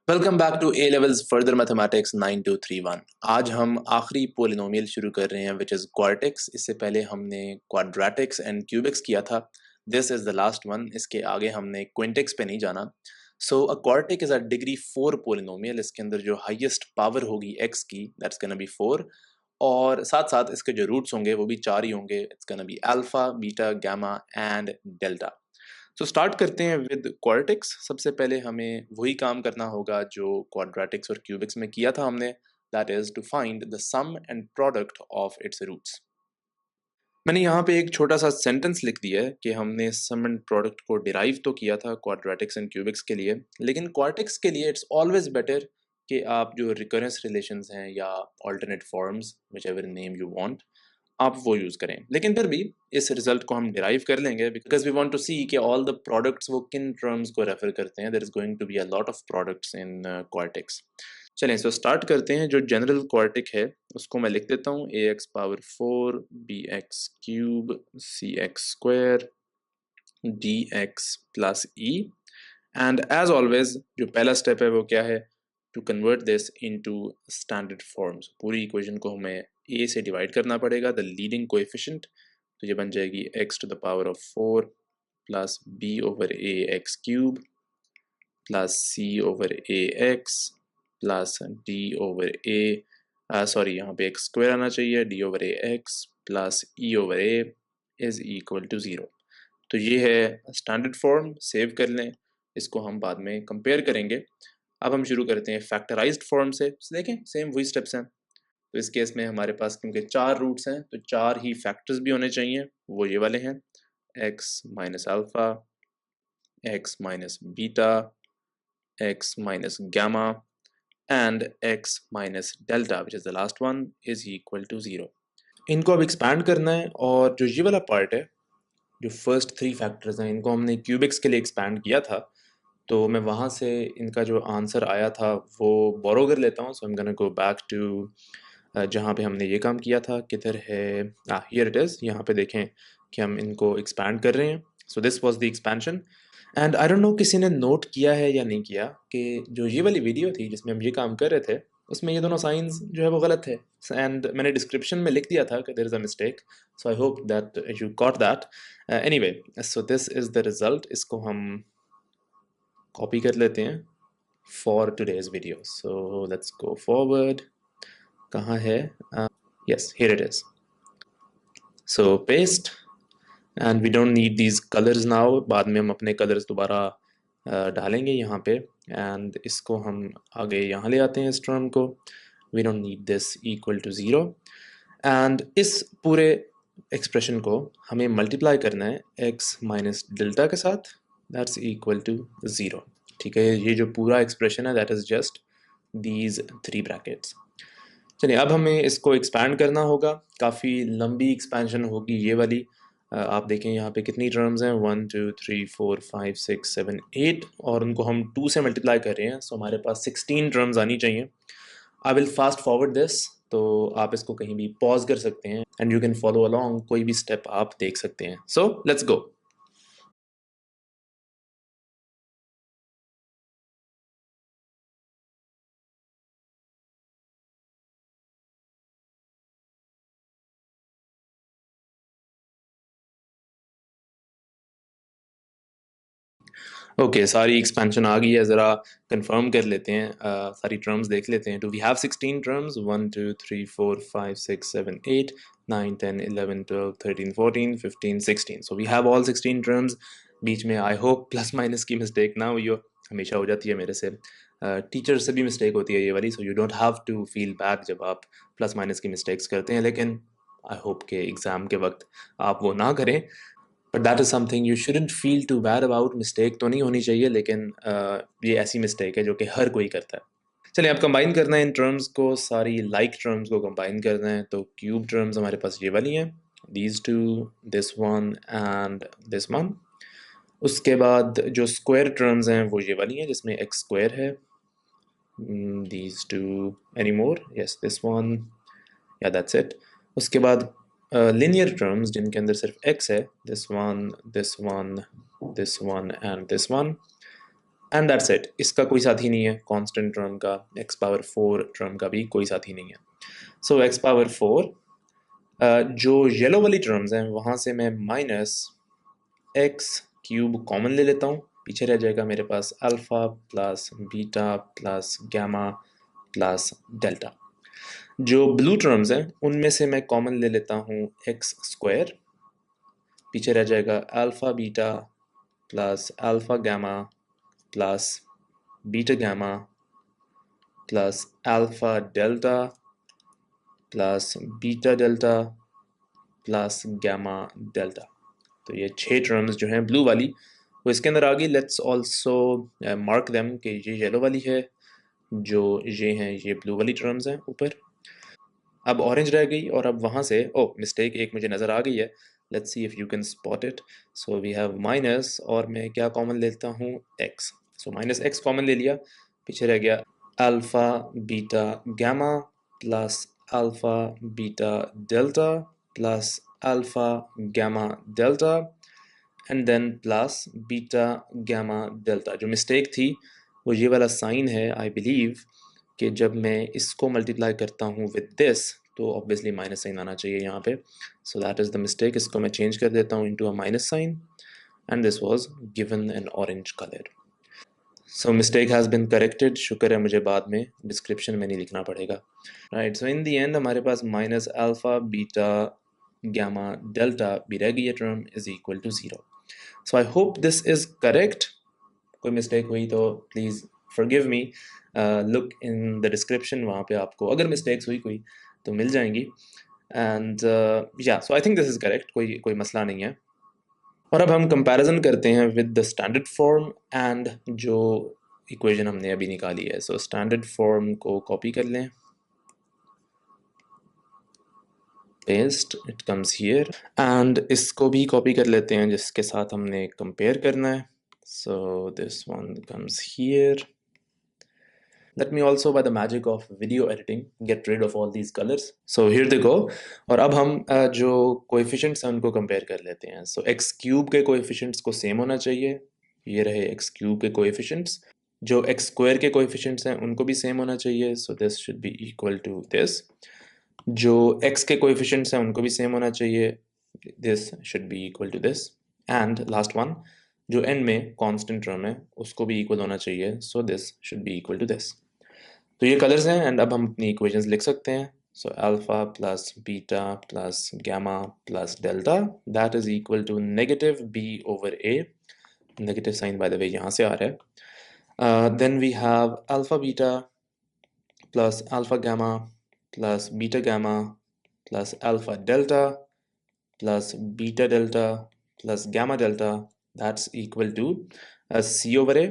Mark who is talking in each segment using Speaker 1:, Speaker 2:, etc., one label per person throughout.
Speaker 1: Welcome back to A levels further mathematics 9231। आज हम आखिरी पोलिनोमियल शुरू कर रहे हैं विच इज़ क्वार्टिक्स। इससे पहले हमने क्वाड्रेटिक्स एंड क्यूबिक्स किया था। This is the last one. इसके आगे हमने क्विंटिक्स पे नहीं जाना। So a quartic is a degree 4 polynomial. इसके अंदर जो हाईएस्ट पावर होगी एक्स की दैट्स गोना बी 4, और साथ साथ इसके जो रूट्स होंगे वो भी 4 ही होंगे। It's gonna be alpha, beta, gamma and delta. तो स्टार्ट करते हैं विद क्वाड्रेटिक्स। सबसे पहले हमें वही काम करना होगा जो क्वाड्रेटिक्स और क्यूबिक्स में किया था हमने, that is to find the sum and product of its roots. मैंने यहाँ पे एक छोटा सा सेंटेंस लिख दिया है कि हमने सम एंड प्रोडक्ट को डिराइव तो किया था क्वाड्रेटिक्स एंड क्यूबिक्स के लिए, लेकिन क्वाड्रेटिक्स के लिए इट्स ऑलवेज बेटर कि आप जो रिकरेंस रिलेशंस हैं या alternate forms which ever name you want, आप वो यूज़ करें। लेकिन फिर भी इस रिजल्ट को हम डिराइव कर लेंगे बिकॉज वी वांट टू सी कि ऑल द प्रोडक्ट्स वो किन टर्म्स को रेफर करते हैं। There is going to be a lot of products in quartics. चलें, सो स्टार्ट करते हैं। जो जनरल क्वार्टिक है उसको मैं लिख देता हूँ a x power 4 b x cube c x square d x plus e. And as always जो पहला स्टेप है वो क्या है, to convert this into standard forms. पूरी इक्वेशन को हमें ए से डिवाइड करना पड़ेगा, द लीडिंग कोएफिशिएंट। तो ये बन जाएगी x to the power of 4 plus b over a x cube plus c over a x plus d over a, sorry यहाँ पे एक्स स्क्वायर आना चाहिए, d over a x plus e over a is equal to 0। तो ये है standard form, save कर लें, इसको हम बाद में कंपेयर करेंगे। अब हम शुरू करते हैं फैक्टराइज्ड फॉर्म से। देखें सेम वही स्टेप्स हैं। तो इस केस में हमारे पास क्योंकि 4 रूट्स हैं तो 4 ही फैक्टर्स भी होने चाहिए, वो ये वाले हैं, x minus alpha, x minus beta, x minus gamma and x minus delta which is the last one is equal to 0। इनको अब एक्सपैंड करना है, और जो ये वाला पार्ट है, जो फर्स्ट 3 फैक्टर्स हैं, इनको हमने क्यूबिक्स के लिए एक्सपैंड किया था। तो मैं वहाँ से इनका जो आंसर आया था वो बोरो कर लेता हूँ। So I am gonna go back to जहाँ पे हमने ये काम किया था। किधर है, हियर इट इज़। यहाँ पे देखें कि हम इनको एक्सपैंड कर रहे हैं। So this was the expansion. And I don't know किसी ने नोट किया है या नहीं किया कि जो ये वाली वीडियो थी जिसमें हम ये काम कर रहे थे, उसमें ये दोनों साइंस जो है वो गलत है। एंड मैंने डिस्क्रिप्शन में लिख दिया था कि there is a mistake. So I hope that you got that. Anyway, so this is the result. इसको हम कॉपी कर लेते हैं for today's video. So let's go forward. कहाँ है, yes here it is. So paste, and we don't need these colours now. बाद में हम अपने कलर्स दोबारा डालेंगे यहाँ पे। एंड इसको हम आगे यहाँ ले आते हैं इस टर्म को। We don't need this equal to 0। And इस पूरे एक्सप्रेशन को हमें मल्टीप्लाई करना है एक्स माइनस डेल्टा के साथ, दैट्स इक्वल टू 0। ठीक है, ये जो पूरा एक्सप्रेशन है that is just these 3 brackets. चलिए अब हमें इसको एक्सपैंड करना होगा। काफ़ी लंबी एक्सपेंशन होगी ये वाली। आप देखें यहाँ पे कितनी टर्म्स हैं, 1 2 3 4 5 6 7 8, और उनको हम 2 से मल्टीप्लाई कर रहे हैं। सो हमारे पास 16 टर्म्स आनी चाहिए। I will fast forward this, तो आप इसको कहीं भी पॉज कर सकते हैं and you can follow along, कोई भी स्टेप आप देख सकते हैं। सो लेट्स गो। ओके, सारी एक्सपेंशन आ गई है। ज़रा कंफर्म कर लेते हैं, सारी टर्म्स देख लेते हैं। Do we have 16 terms, 1 2 3 4 5 6 7 8 9 10 11 12 13 14 15 16। So we have all 16 terms. बीच में आई होप प्लस माइनस की मिस्टेक ना हुई हो, हमेशा हो जाती है मेरे से। टीचर से भी मिस्टेक होती है ये वाली। So you don't have to feel bad जब आप प्लस माइनस की मिस्टेक्स करते हैं, लेकिन आई होप के एग्ज़ाम के वक्त आप वो ना करें। But that is something you shouldn't feel too bad about. Mistake तो नहीं होनी चाहिए, लेकिन ये ऐसी मिस्टेक है जो कि हर कोई करता है। चलिए अब कंबाइन करना है इन टर्म्स को, सारी लाइक टर्म्स को कंबाइन करना है। तो क्यूब टर्म्स हमारे पास ये वाली हैं, these two, this one and this one. उसके बाद जो स्क्वायर टर्म्स हैं वो ये वाली हैं जिसमें एक्स स्क्वायर है, these two, any more, yes this one, या दैट्स इट। उसके बाद लिनियर टर्म्स जिनके अंदर सिर्फ x है, this one, this one, this one and this one. And that's it. इसका कोई साथी नहीं है, कांस्टेंट टर्म का, x पावर 4 टर्म का भी कोई साथी नहीं है। सो x पावर 4, जो येलो वाली टर्म्स हैं वहाँ से मैं माइनस एक्स क्यूब कॉमन ले लेता हूँ, पीछे रह जाएगा मेरे पास alpha plus beta plus gamma plus delta. जो ब्लू टर्म्स हैं उनमें से मैं कॉमन ले लेता हूँ एक्स स्क्वायर, पीछे रह जाएगा alpha beta plus alpha gamma plus beta gamma plus alpha delta plus beta delta plus gamma delta. तो ये 6 टर्म्स जो हैं ब्लू वाली वो इसके अंदर आ गई। लेट्स ऑल्सो मार्क देम कि ये येलो वाली है, जो ये हैं ये ब्लू वाली टर्म्स हैं ऊपर। अब ऑरेंज रह गई और अब वहाँ से मिस्टेक एक मुझे नज़र आ गई है। Let's see if you can spot it. So we have minus और मैं क्या कॉमन लेता हूँ, x. So minus x common ले लिया, पीछे रह गया alpha beta gamma plus alpha beta delta plus alpha gamma delta and then plus beta gamma delta. जो मिस्टेक थी वो ये वाला साइन है, आई बिलीव कि जब मैं इसको मल्टीप्लाई करता हूँ विद दिस तो ऑब्वियसली माइनस साइन आना चाहिए यहाँ पे। So that is the mistake. इसको मैं चेंज कर देता हूँ into a minus sign and this was given an orange colour. So mistake has been corrected. शुक्र है मुझे बाद में डिस्क्रिप्शन में नहीं लिखना पड़ेगा। Right, so in the end हमारे पास minus alpha beta gamma delta भी रह गई है term is equal to 0। So I hope this is correct. कोई मिस्टेक हुई तो please forgive me, look in the description, वहाँ पे आपको अगर मिस्टेक्स हुई कोई तो मिल जाएंगी। एंड या so I think this is correct, कोई मसला नहीं है। और अब हम कंपैरिजन करते हैं with the standard form and जो इक्वेशन हमने अभी निकाली है। सो स्टैंडर्ड फॉर्म को कॉपी कर लें, paste, it comes here, and इसको भी कॉपी कर लेते हैं जिसके साथ हमने कंपेयर करना है। So this one comes here. Let me also, by the magic of video editing, get rid of all these colors. So here they go. और अब हम जो coefficients हैं उनको compare कर लेते हैं। So x cube के coefficients को same होना चाहिए, ये रहे x cube के coefficients। जो x square के coefficients हैं उनको भी same होना चाहिए, so this should be equal to this। जो x के coefficients हैं उनको भी same होना चाहिए, this should be equal to this। And last one, जो end में constant term है उसको भी equal होना चाहिए, so this should be equal to this। तो ये कलर्स हैं एंड अब हम अपनी इक्वेशंस लिख सकते हैं। So alpha plus beta plus gamma plus delta that is equal to negative b over A. Negative sign by the way यहाँ से आ रहा है। Then we have alpha beta plus alpha gamma plus beta gamma plus alpha delta plus beta delta plus gamma delta that's equal to C over A.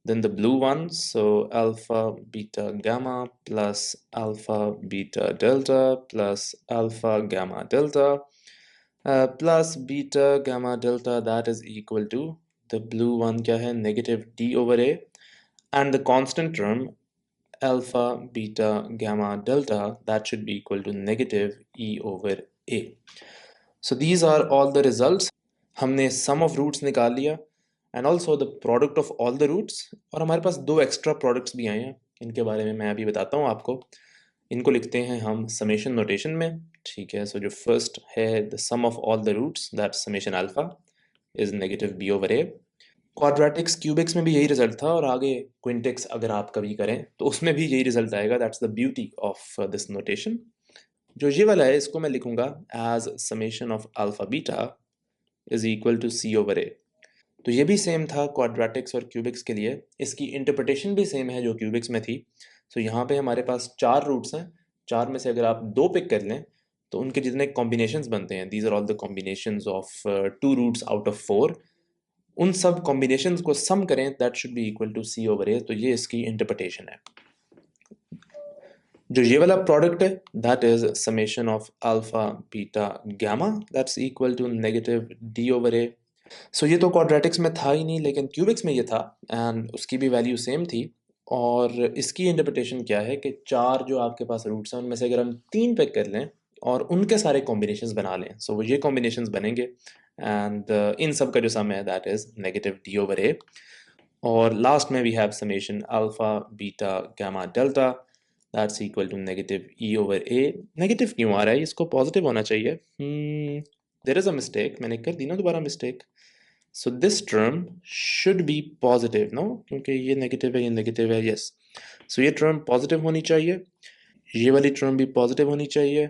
Speaker 1: Then the blue one, so alpha beta gamma plus alpha beta delta plus alpha gamma delta plus beta gamma delta, that is equal to the blue one kya hai, negative d over a, and the constant term alpha beta gamma delta, that should be equal to negative e over a. So these are all the results. हमने sum of roots निकाल लिया and also the product of all the roots, और हमारे पास दो extra products भी आए हैं, इनके बारे में मैं अभी बताता हूँ आपको। इनको लिखते हैं हम समेशन नोटेशन में, ठीक है। सो जो फर्स्ट है the sum of all the roots that summation alpha is negative b over a. Quadratics cubics में भी यही रिजल्ट था और आगे क्विंटिक्स अगर आप कभी करें तो उसमें भी यही रिजल्ट आएगा। That's the beauty of this notation. जो ये वाला है इसको मैं लिखूंगा as summation of alpha beta is equal to C over ए। तो ये भी सेम था क्वाड्रेटिक्स और क्यूबिक्स के लिए, इसकी इंटरप्रिटेशन भी सेम है जो क्यूबिक्स में थी। सो यहाँ पे हमारे पास 4 रूट्स हैं, 4 में से अगर आप 2 पिक कर लें तो उनके जितने कॉम्बिनेशंस बनते हैं, these are all the combinations of 2 roots out of 4, उन सब कॉम्बिनेशंस को सम करें that should be equal to C over ए। तो ये इसकी इंटरप्रिटेशन है। जो ये वाला प्रोडक्ट है that is summation of alpha beta gamma that's equal to negative D over A. So ये तो क्वाड्रेटिक्स में था ही नहीं, लेकिन क्यूबिक्स में ये था एंड उसकी भी वैल्यू सेम थी। और इसकी इंटरप्रिटेशन क्या है कि 4 जो आपके पास रूट्स हैं उनमें से अगर हम 3 पिक कर लें और उनके सारे कॉम्बिनेशंस बना लें, सो वो ये कॉम्बिनेशंस बनेंगे एंड इन सब का जो सम है that is negative D over A. और लास्ट में we have summation alpha beta gamma delta that's equal to negative E over A. Negative क्यों आ रहा है, इसको पॉजिटिव होना चाहिए। देयर इज़ अ मिस्टेक, मैंने कर दी ना दोबारा mistake. So this term should be positive no, क्योंकि ये नेगेटिव है यस। सो ये टर्म पॉजिटिव होनी चाहिए, ये वाली टर्म भी पॉजिटिव होनी चाहिए,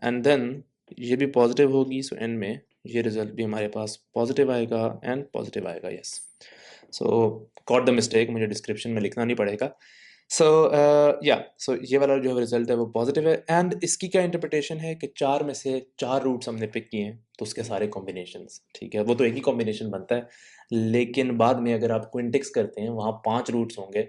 Speaker 1: एंड देन ये भी पॉजिटिव होगी। सो एंड में ये रिजल्ट भी हमारे पास पॉजिटिव आएगा एंड पॉजिटिव आएगा yes. So got the mistake, मुझे डिस्क्रिप्शन में लिखना नहीं पड़ेगा। सो सो ये वाला जो रिजल्ट है वो पॉजिटिव है। एंड इसकी क्या इंटरप्रिटेशन है कि 4 में से 4 रूट्स हमने पिक किए हैं तो उसके सारे कॉम्बिनेशंस, ठीक है, वो तो एक ही कॉम्बिनेशन बनता है। लेकिन बाद में अगर आप क्विंटिक्स करते हैं वहाँ 5 रूट्स होंगे,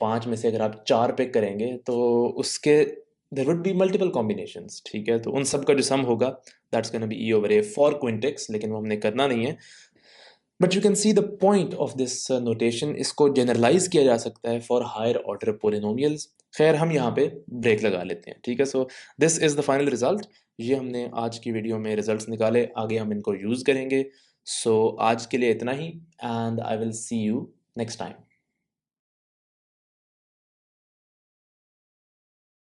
Speaker 1: 5 में से अगर आप 4 पिक करेंगे तो उसके there would be multiple combinations, ठीक है। तो उन सब का जो सम होगा that's gonna be E over A for quintics, लेकिन वो हमने करना नहीं है। But you can see the point of this notation, इसको जनरलाइज किया जा सकता है फॉर हायर ऑर्डर पोलिनोमियल्स। खैर हम यहाँ पे ब्रेक लगा लेते हैं, ठीक है। सो this is the final result. ये हमने आज की वीडियो में रिजल्ट्स निकाले, आगे हम इनको यूज़ करेंगे। सो आज के लिए इतना ही and I will see you next time.